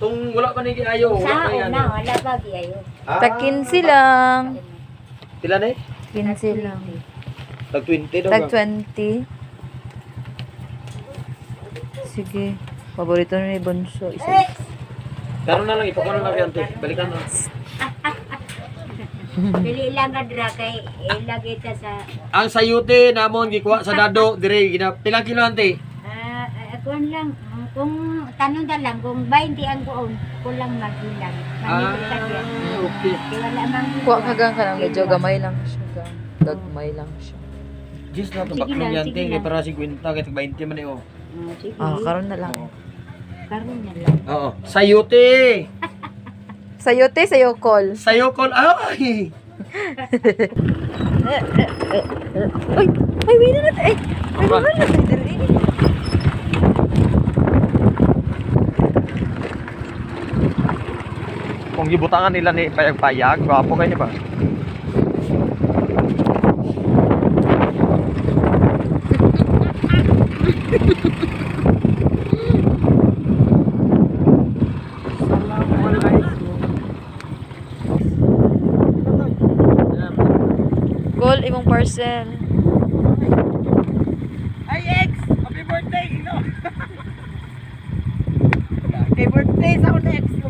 Tung wala pa ni ayo, wala pa yan. Wala pa giayo. Tag 15 lang. Pila na 15 lang. Tag 20 daw. Tag 20. Sige. Paborito ni Bunso. Isa. Karon na lang ipakuha na lang ante. Balikan na. Dili lang ka dra kay ilagay ta sa Ang sayute namon gikuha sa dado dire pilang kilo ante? kuan lang kung tanong ta lang kung 20 ang kulang magilang. Manipit ka diyan. Okay. Kaya wala mang Kuha kagang ka lang. Medyo gamay lang siya. Gagmay lang siya. Jis na to Sige baklong lang, yante sige kay lang. para 50 kay tag 20 man eh oh. Sige. Karon na lang. Karon na lang. Oo. Sayute. Sayote, sayokol. Sayokol ay. Ay, wait na natin. Ay, Alright. wala na. Kung gibutangan nila ni payag-payag, gwapo kayo ba? Goal, imong parcel. Ay, ex! Happy birthday, no? Happy birthday sa next.